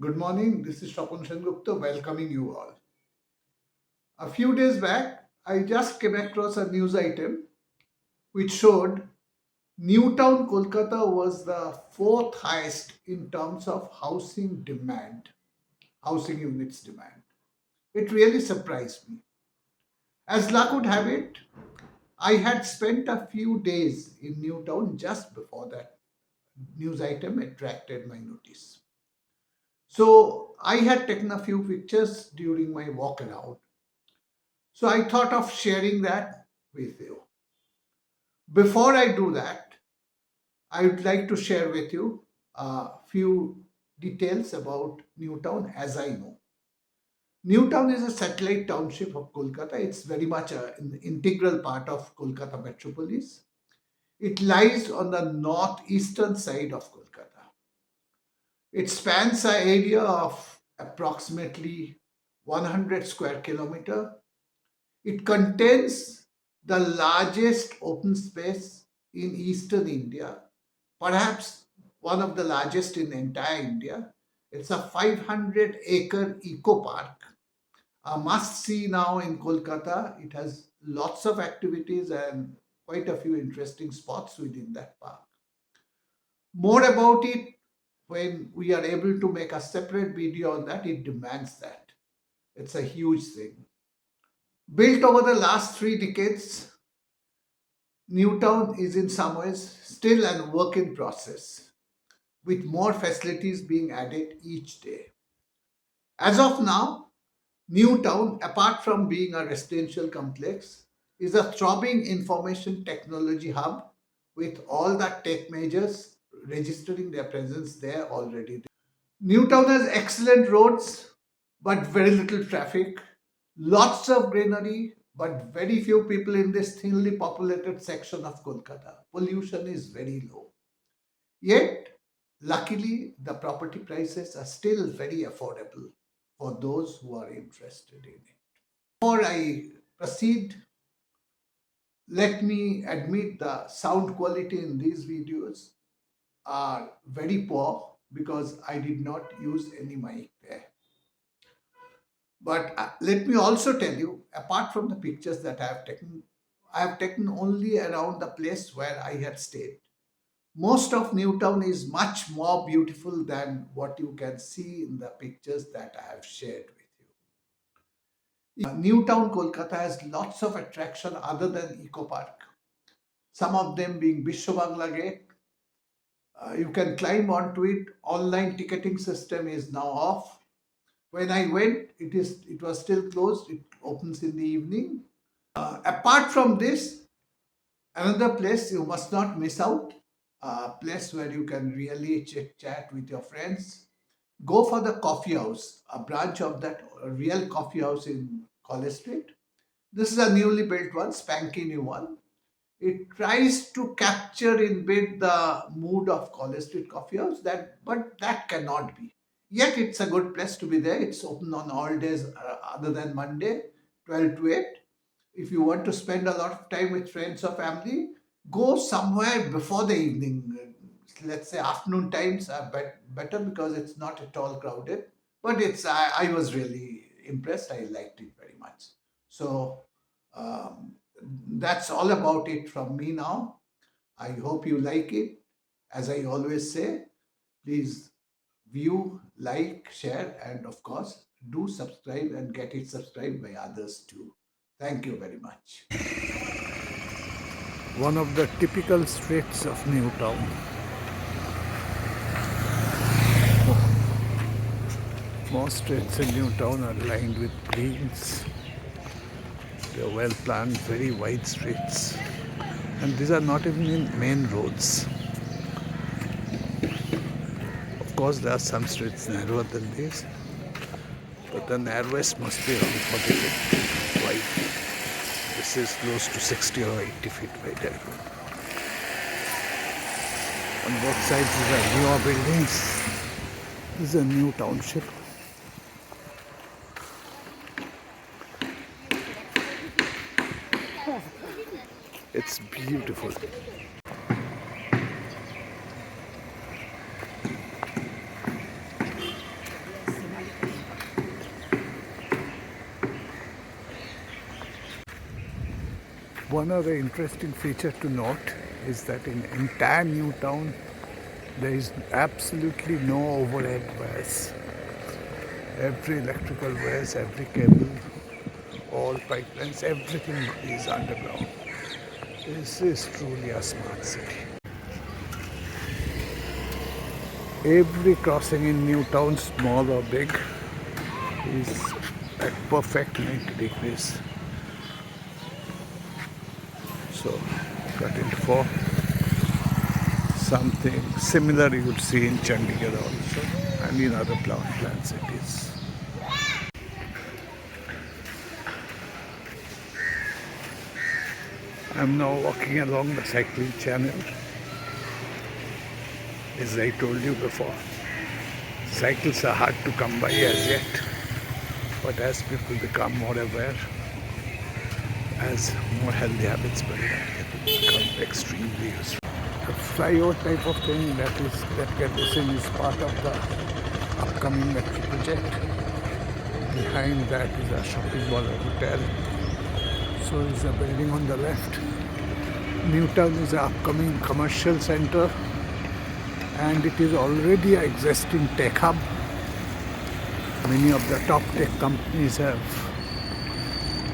Good morning. This is Shapun Sengupta welcoming you all. A few days back, I just came across a news item which showed Newtown, Kolkata was the fourth highest in terms of housing demand, housing units demand. It really surprised me. As luck would have it, I had spent a few days in Newtown just before that news item attracted my notice. So I had taken a few pictures during my walk around. So I thought of sharing that with you. Before I do that, I would like to share with you a few details about Newtown as I know. Newtown is a satellite township of Kolkata. It's very much an integral part of Kolkata metropolis. It lies on the northeastern side of Kolkata. It spans an area of approximately 100 square kilometer. It contains the largest open space in eastern India, perhaps one of the largest in entire India. It's a 500-acre eco park, a must see now in Kolkata. It has lots of activities and quite a few interesting spots within that park. More about it when we are able to make a separate video on that, it demands that. It's a huge thing. Built over the last 3 decades, Newtown is in some ways still a work in process, with more facilities being added each day. As of now, Newtown, apart from being a residential complex, is a throbbing information technology hub with all the tech majors registering their presence there already. Newtown has excellent roads, but very little traffic, lots of greenery, but very few people in this thinly populated section of Kolkata. Pollution is very low. Yet, luckily, the property prices are still very affordable for those who are interested in it. Before I proceed, let me admit the sound quality in these videos are very poor because I did not use any mic there. But let me also tell you, apart from the pictures that I have taken only around the place where I had stayed. Most of Newtown is much more beautiful than what you can see in the pictures that I have shared with you. Newtown, Kolkata has lots of attraction other than Eco Park. Some of them being Biswa Bangla Gate. You can climb onto it. Online ticketing system is now off. When I went, it was still closed. It opens in the evening. Apart from this, another place you must not miss out, a place where you can really chit chat with your friends. Go for the coffee house, a branch of that real coffee house in College Street. This is a newly built one, spanky new one. It tries to capture in bit the mood of College Street Coffee House, but that cannot be. Yet it's a good place to be there. It's open on all days other than Monday, 12 to 8. If you want to spend a lot of time with friends or family, go somewhere before the evening. Let's say afternoon times are better because it's not at all crowded. But I was really impressed. I liked it very much. So um, that's all about it from me now. I hope you like it. As I always say, please view, like, share, and of course, do subscribe and get it subscribed by others too. Thank you very much. One of the typical streets of Newtown. Most streets in Newtown are lined with greens. They are well planned, very wide streets. And these are not even in main roads. Of course, there are some streets narrower than these, but the narrowest must be around 40 feet wide. This is close to 60 or 80 feet wide. On both sides, there are newer buildings. This is a new township. It's beautiful. One other interesting feature to note is that in entire new town there is absolutely no overhead wires. Every electrical wires, every cable, all pipelines, everything is underground. This is truly a smart city. Every crossing in new town, small or big, is at perfect 90 degrees. So cut it for something similar you would see in Chandigarh also and in other planned cities. I'm now walking along the cycling channel. As I told you before, cycles are hard to come by as yet, but as people become more aware, as more healthy habits build up, it will become extremely useful. A flyover type of thing that is seen is part of the upcoming metro project. Behind that is a shopping mall or hotel. So is a building on the left. Newtown is an upcoming commercial center, and it is already an existing tech hub. Many of the top tech companies have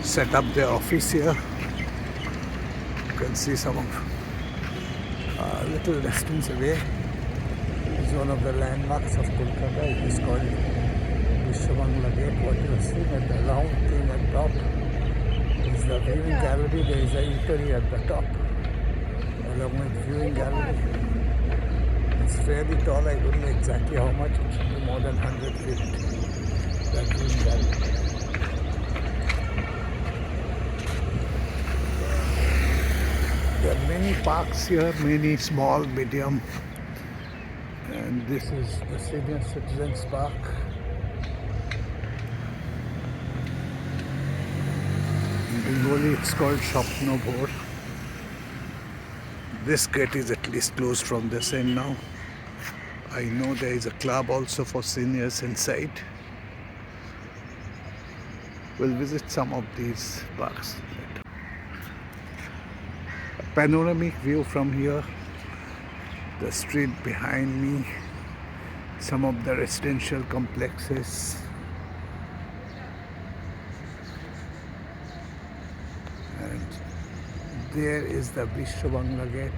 set up their office here. You can see some of a little distance away is one of the landmarks of Kolkata. It is called Biswa Gate. What you are seeing at the round thing at top is the viewing gallery. There is a eatery at the top along with viewing gallery. It's fairly tall. I don't know exactly how much. It should be more than 100 feet. That viewing gallery. There are many parks here, many small, medium, and this is the Senior Citizens Park. In Bengali it's called Shopno Bhor. This gate is at least closed from this end now. I know there is a club also for seniors inside. We'll visit some of these parks later. A panoramic view from here, the street behind me, some of the residential complexes. And there is the Biswa Gate,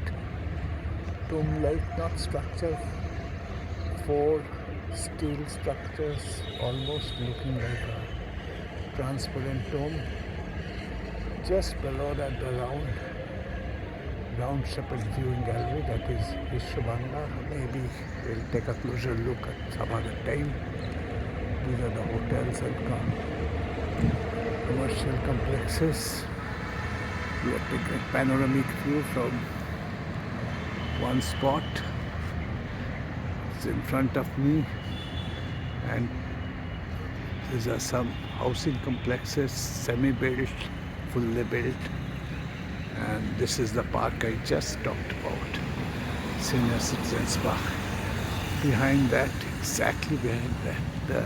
tomb-like, not structure, 4 steel structures, almost looking like a transparent tomb. Just below that, the round-shaped viewing gallery, that is Biswa. Maybe we'll take a closer look at some other time. These are the hotels and commercial complexes. We are taking a panoramic view from one spot. It's in front of me, and these are some housing complexes, semi-built, fully built, and this is the park I just talked about, Senior Citizens Park. Behind that, exactly behind that, the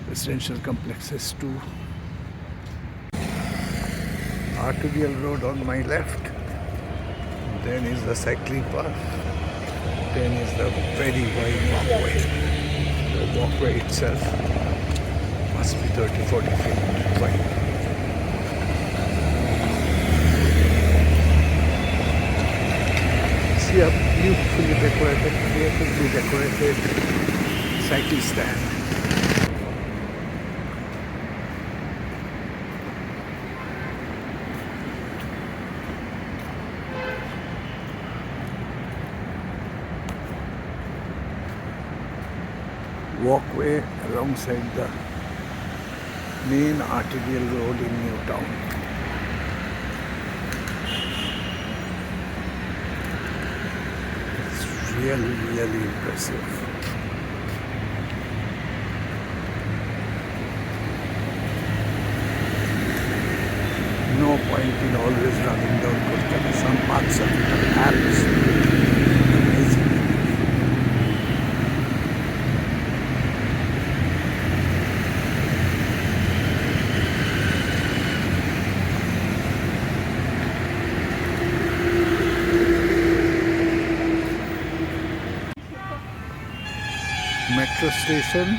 residential complexes too. Arterial road on my left, then is the cycling path, then is the very wide walkway. The walkway itself must be 30-40 feet wide. See a beautifully decorated, creatively decorated cycle stand. Walkway alongside the main arterial road in New Town. It's really impressive. No point in always running down Kolkata. Some parts of it are absolutely amazing. metro station,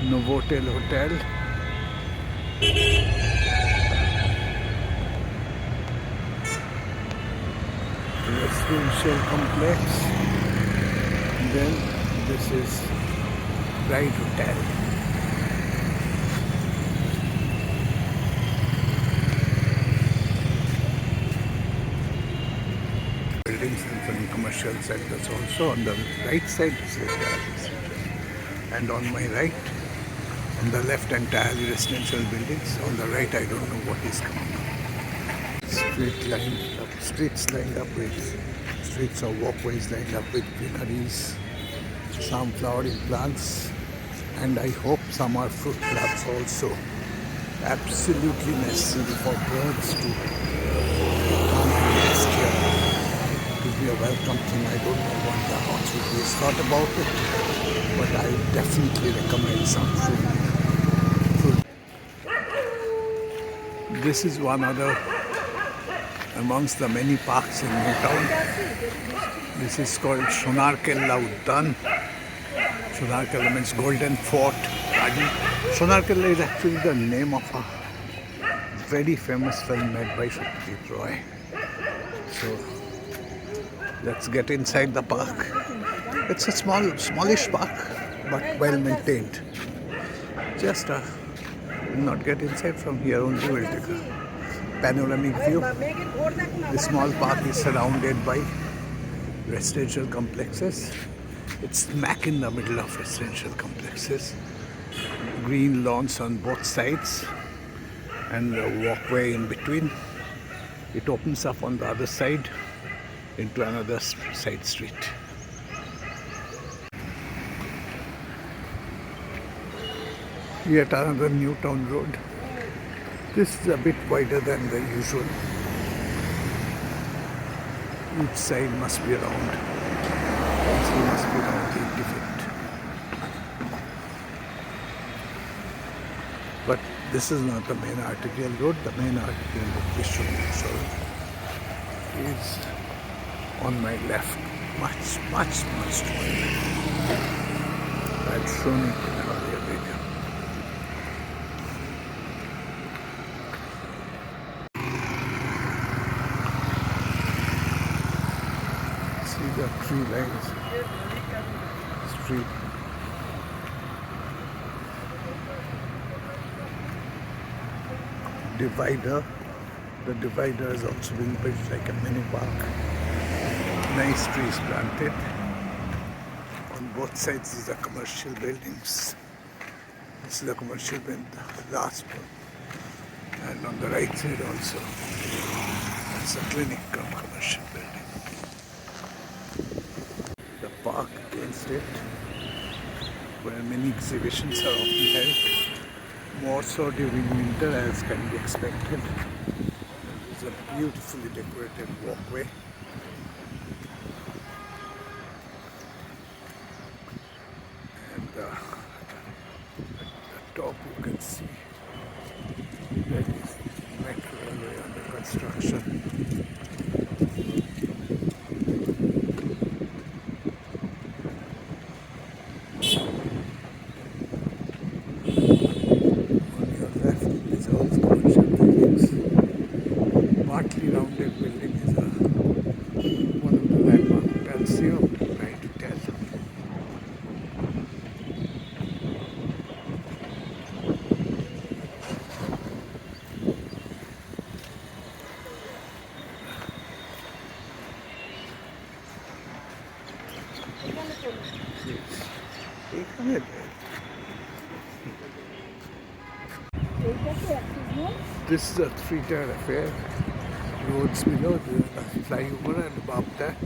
Novotel Hotel. Residential complex. Then this is Bright Hotel. Buildings and some commercial centers also. On the right side is the and on my right, on the left entirely residential buildings. On the right I don't know what is coming up. Streets lined up with streets or walkways lined up with greeneries, some flowering plants, and I hope some are fruit plants also. Absolutely necessary for birds to come and nest here. It would be a welcome thing. I don't know what the authorities thought about it, but I definitely recommend some fruit. This is one other amongst the many parks in Newtown. This is called Sonar Kella Uddan. Sonar Kella means Golden Fort Garden. Sonar Kella is actually the name of a very famous film made by Satyajit Roy. So let's get inside the park. It's a smallish park, but well maintained. Just we'll not get inside from here, only we'll take a panoramic view. The small park is surrounded by residential complexes. It's smack in the middle of residential complexes. Green lawns on both sides and a walkway in between. It opens up on the other side into another side street. Yet another Newtown road. This is a bit wider than the usual. Each side must be around. Also must be around 80 feet. But this is not the main arterial road. The main arterial road, Biswa, is on my left. Much to my left. I've shown it in an earlier video. The tree lines, street. Divider. The divider is also being built like a mini park. Nice trees planted. On both sides is the commercial buildings. This is the commercial building, the last one. And on the right side also, that's a clinic come commercial building. The park against it, where many exhibitions are often held, more so during winter as can be expected. There is a beautifully decorated walkway. And at the top you can see there is metro railway under construction. Partly rounded building is one of the landmark hotels here, Bright Hotel. This is a three-tier affair. Roads below, the flyover, and above that,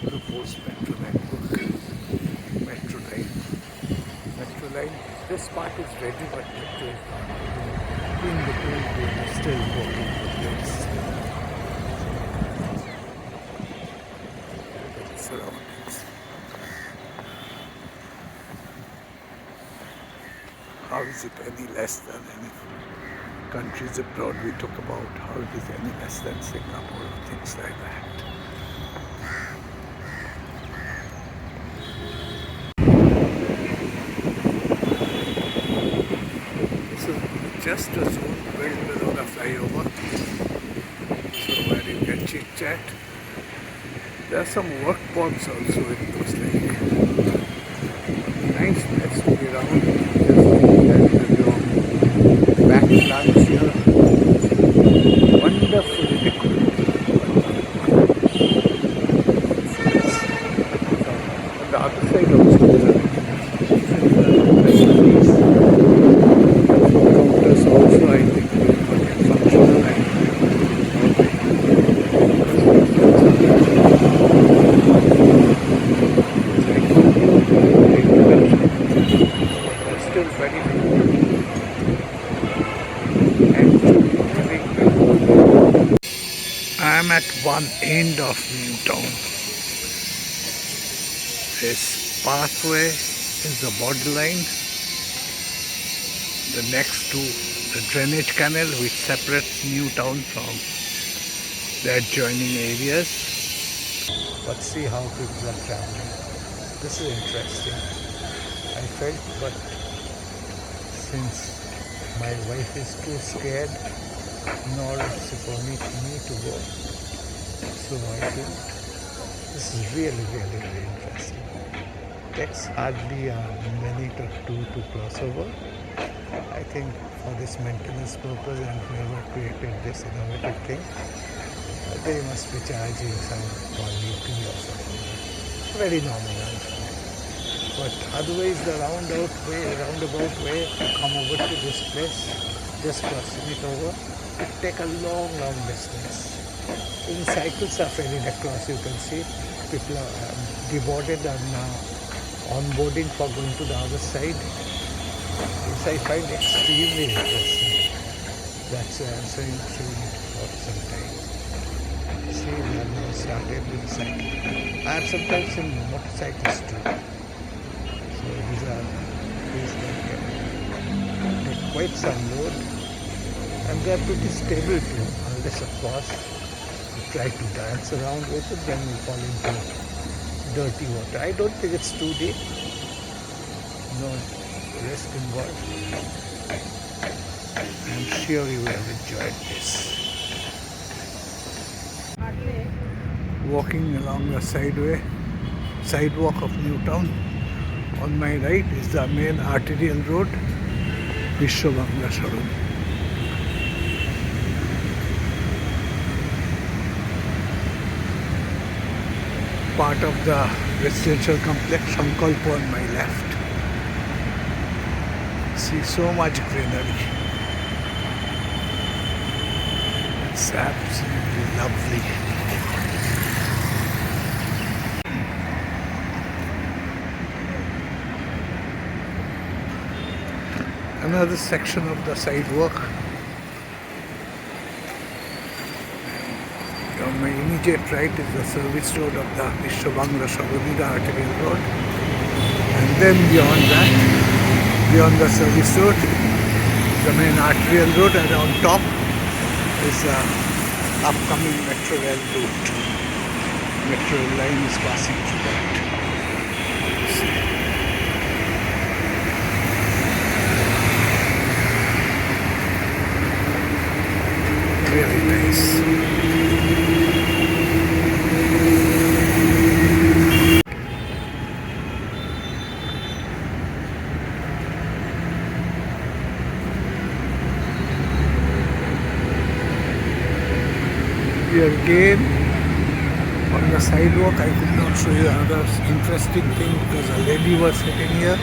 proposed metro network. Metro line. Metro line. This part is ready, but metro is not. In between, we are still working the place. Surroundings. How is it any less than any countries abroad we talk about? How it is any less than Singapore or things like that? just a zone built below the flyover, so where you can chit chat. There are some work pods also, it looks like. Nice place to be around. Just with your back plants here. Wonderfully decorated. On the other side also there are counters also, I think, functional and still very I am at one end of New Town. This pathway is the borderline. The next to the drainage canal which separates New Town from the adjoining areas. But see how people are traveling. This is interesting. I felt, but since my wife is too scared in order for me to go, so I think this is really very interesting. Takes hardly a minute or two to cross over. I think for this maintenance purpose and whoever created this innovative thing, they must be charging some quality or something. Very nominal. But otherwise the roundabout way to come over to this place, just crossing it over, it take a long distance. Even cycles are failing across, you can see. People are deboarded and now onboarding for going to the other side. Which I find extremely interesting. That's why I'm showing it for some time. See, we have now started with the cycle. I have sometimes seen motorcycles too. So these that can take quite some load, and they are pretty stable too, unless of course you try to dance around with it, then you fall into dirty water. I don't think it's too deep. No risk involved. I'm sure you will have enjoyed this. Walking along the sidewalk of New Town. On my right is the main arterial road, Biswa Bangla. Part of the residential complex, Sankalpo on my left. See so much greenery. It's absolutely lovely. Another section of the sidewalk. On my immediate right is the service road of the Biswa Bangla, the arterial road. And then beyond that, beyond the service road, the main arterial road, and on top is the upcoming metro rail route. Metro rail line is passing through that. Really nice. Here again on the sidewalk, I could not show you another interesting thing because a lady was sitting here.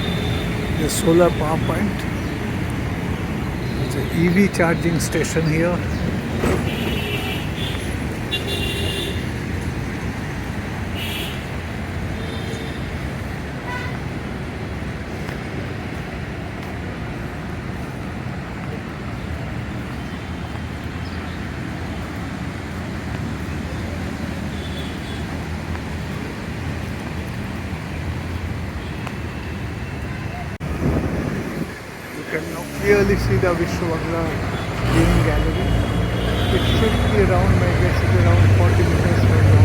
The solar power point. There's an EV charging station here. You can now clearly see the Biswa Bangla Gaming Gallery. It should be around, my guess is around 40 meters from now.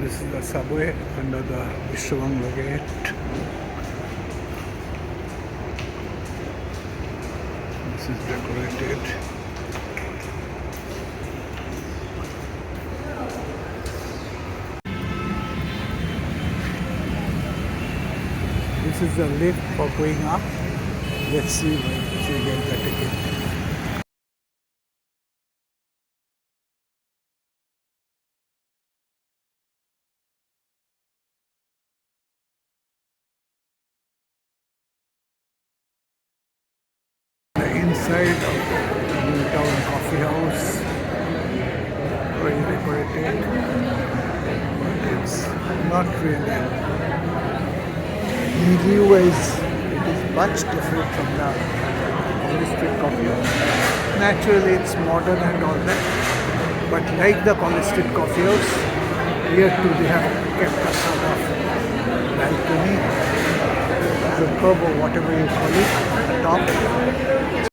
This is the subway under the Biswa gate. This is decorated. This is the lift for going up. Let's see if we get the ticket. The inside of the New Town Coffee House, very decorated, but it's not really. View-wise, it is much different from the holistic coffee house. Naturally, it's modern and all that, but like the holistic coffee house, here too they have kept a sort of balcony, alcove or whatever you call it, at the top.